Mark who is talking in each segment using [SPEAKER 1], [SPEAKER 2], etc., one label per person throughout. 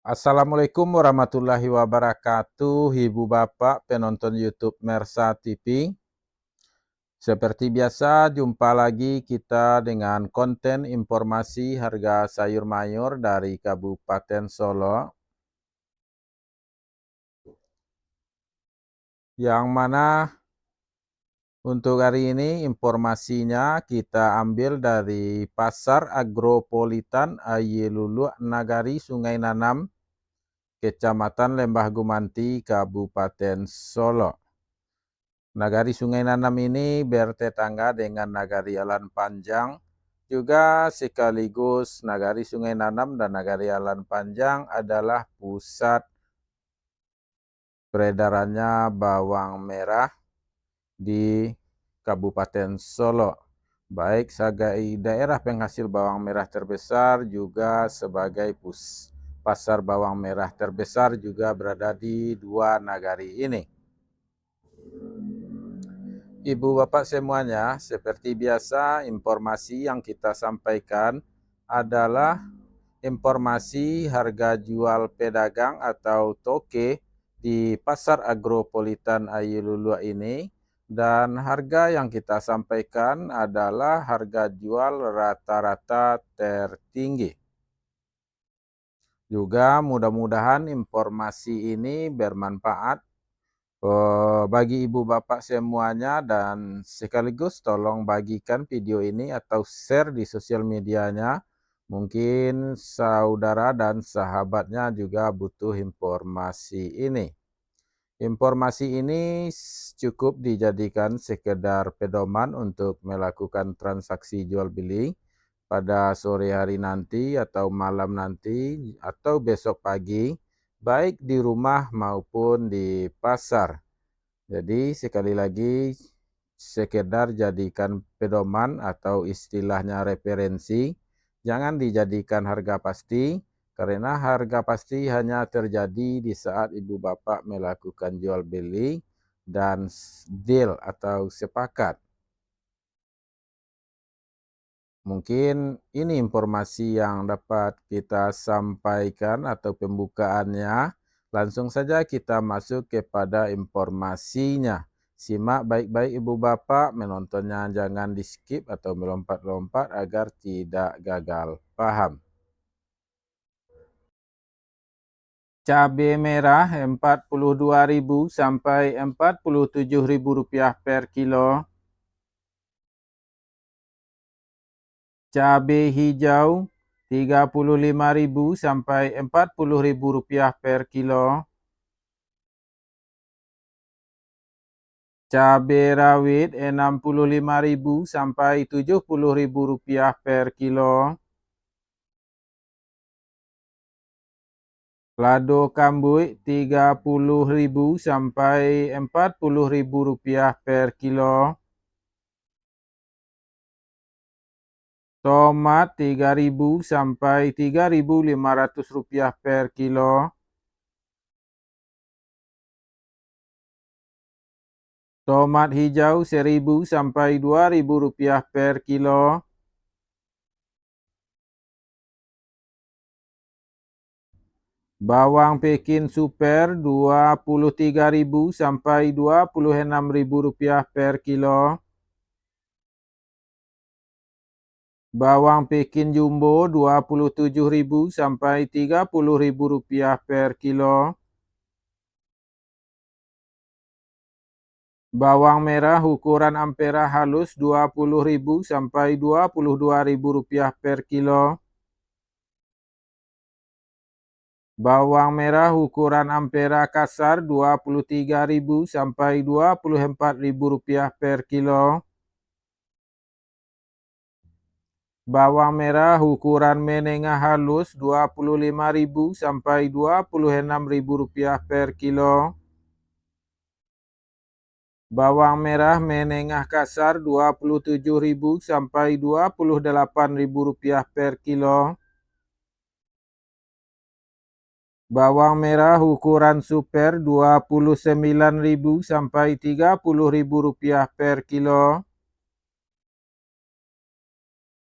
[SPEAKER 1] Assalamualaikum warahmatullahi wabarakatuh, Ibu Bapak penonton YouTube Mersa TV. Seperti biasa, jumpa lagi kita dengan konten informasi harga sayur mayur dari Kabupaten Solo, yang mana untuk hari ini informasinya kita ambil dari Pasar Agropolitan Ayelulu Nagari Sungai Nanam, Kecamatan Lembah Gumanti, Kabupaten Solo. Nagari Sungai Nanam ini bertetangga dengan Nagari Alan Panjang, juga sekaligus Nagari Sungai Nanam dan Nagari Alan Panjang adalah pusat peredarannya bawang merah di Kabupaten Solo. Baik sebagai daerah penghasil bawang merah terbesar juga sebagai pasar bawang merah terbesar juga berada di dua nagari ini. Ibu Bapak semuanya, seperti biasa informasi yang kita sampaikan adalah informasi harga jual pedagang atau toke di Pasar Agropolitan Ayelulu ini, dan harga yang kita sampaikan adalah harga jual rata-rata tertinggi. Juga mudah-mudahan informasi ini bermanfaat bagi ibu bapak semuanya, dan sekaligus tolong bagikan video ini atau share di sosial medianya. Mungkin saudara dan sahabatnya juga butuh informasi ini. Informasi ini cukup dijadikan sekedar pedoman untuk melakukan transaksi jual beli pada sore hari nanti atau malam nanti atau besok pagi, baik di rumah maupun di pasar. Jadi sekali lagi, sekedar jadikan pedoman atau istilahnya referensi, jangan dijadikan harga pasti, karena harga pasti hanya terjadi di saat ibu bapak melakukan jual beli dan deal atau sepakat. Mungkin ini informasi yang dapat kita sampaikan atau pembukaannya. Langsung saja kita masuk kepada informasinya. Simak baik-baik ibu bapak, menontonnya jangan di skip atau melompat-lompat agar tidak gagal paham. Cabai merah Rp42.000 sampai Rp47.000 per kilo. Cabai hijau Rp35.000 sampai Rp40.000 per kilo. Cabai rawit Rp65.000 sampai Rp70.000 per kilo. Lado kambui Rp30.000 sampai Rp40.000 per kilo. Tomat Rp3.000 sampai Rp3.500 per kilo. Tomat hijau Rp1.000 sampai Rp2.000 per kilo. Bawang Pekin super Rp23.000 sampai Rp26.000 per kilo. Bawang Pekin jumbo Rp27.000 sampai Rp30.000 per kilo. Bawang merah ukuran ampera halus Rp20.000 sampai Rp22.000 per kilo. Bawang merah ukuran ampera kasar Rp23.000 sampai Rp24.000 per kilo. Bawang merah ukuran menengah halus Rp25.000 sampai Rp26.000 per kilo. Bawang merah menengah kasar Rp27.000 sampai Rp28.000 per kilo. Bawang merah ukuran super Rp29.000 sampai Rp30.000 per kilo.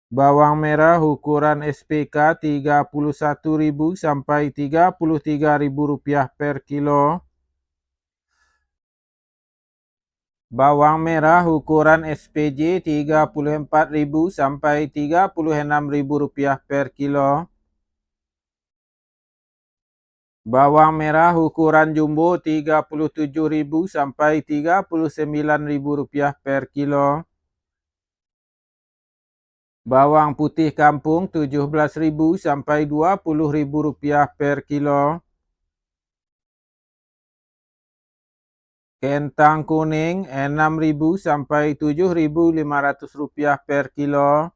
[SPEAKER 1] Bawang merah ukuran SPK Rp31.000 sampai Rp33.000 per kilo. Bawang merah ukuran SPJ Rp34.000 sampai Rp36.000 per kilo. Bawang merah ukuran jumbo Rp37.000 sampai Rp39.000 per kilo. Bawang putih kampung Rp17.000 sampai Rp20.000 per kilo. Kentang kuning Rp6.000 sampai Rp7.500 per kilo.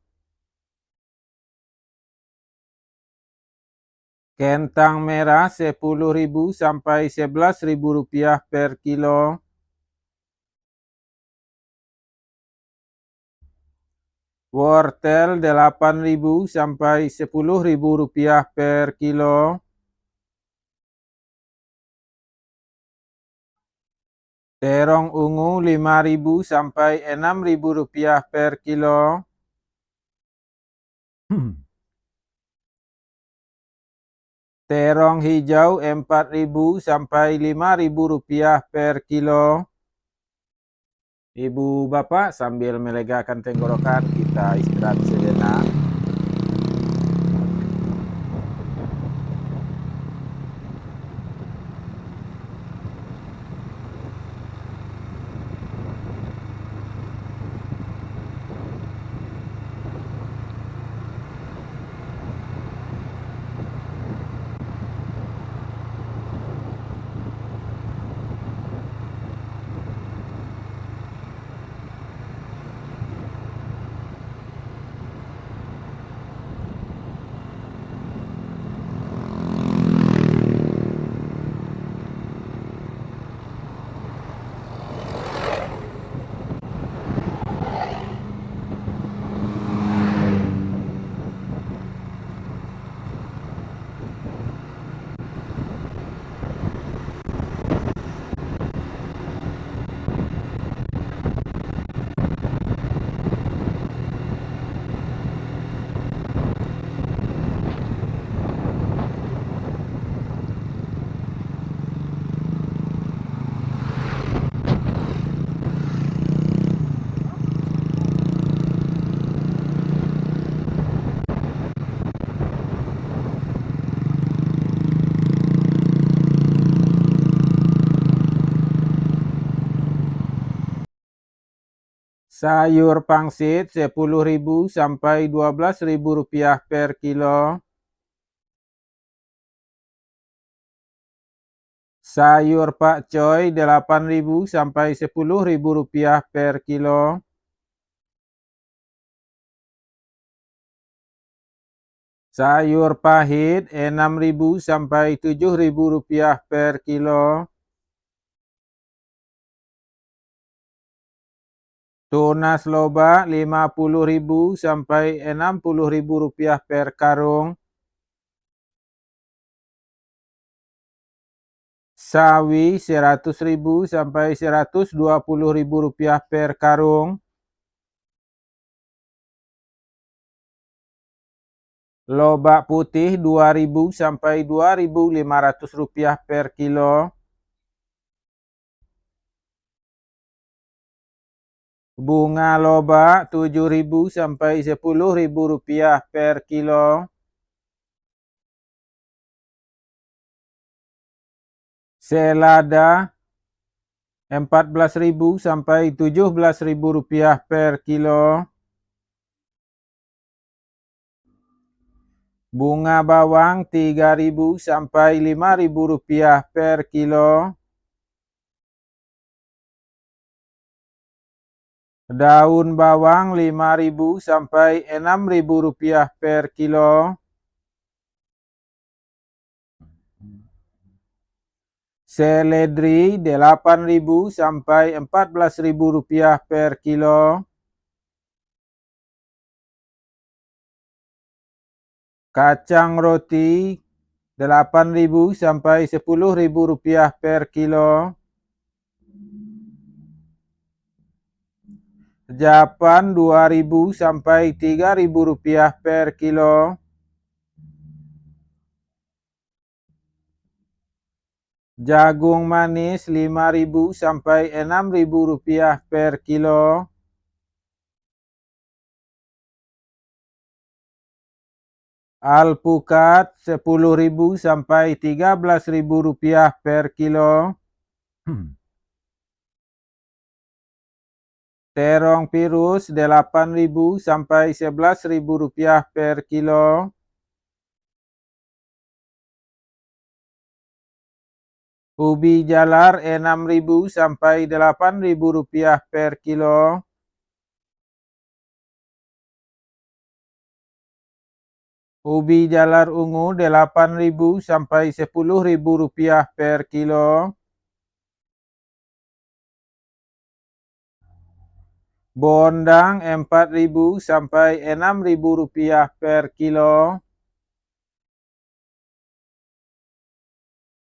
[SPEAKER 1] Kentang merah Rp10.000 sampai Rp11.000 per kilo. Wortel Rp8.000 sampai Rp10.000 per kilo. Terong ungu Rp5.000 sampai Rp6.000 per kilo. Terong hijau Rp4.000 sampai Rp5.000 per kilo. Ibu bapak sambil melegakan tenggorokan kita istirahat sejenak. Sayur pangsit Rp10.000 sampai Rp12.000 per kilo. Sayur pakcoy Rp8.000 sampai Rp10.000 per kilo. Sayur pahit Rp6.000 sampai Rp7.000 per kilo. Tunas lobak Rp50.000 sampai Rp60.000 per karung. Sawi Rp100.000 sampai Rp120.000 per karung. Lobak putih Rp2.000 sampai Rp2.500 per kilo. Bunga lobak Rp7.000 sampai Rp10.000 per kilo. Selada Rp14.000 sampai Rp17.000 per kilo. Bunga bawang Rp3.000 sampai Rp5.000 per kilo. Daun bawang Rp5.000 sampai Rp6.000 per kilo. Seledri Rp8.000 sampai Rp14.000 per kilo. Kacang roti Rp8.000 sampai Rp10.000 per kilo. Japan 2.000 sampai 3.000 rupiah per kilo. Jagung manis 5.000 sampai 6.000 rupiah per kilo. Alpukat 10.000 sampai 13.000 rupiah per kilo. Terong pirus 8.000 sampai 11.000 rupiah per kilo. Ubi jalar 6.000 sampai 8.000 rupiah per kilo. Ubi jalar ungu 8.000 sampai 10.000 rupiah per kilo. Bondang 4.000 sampai 6.000 rupiah per kilo.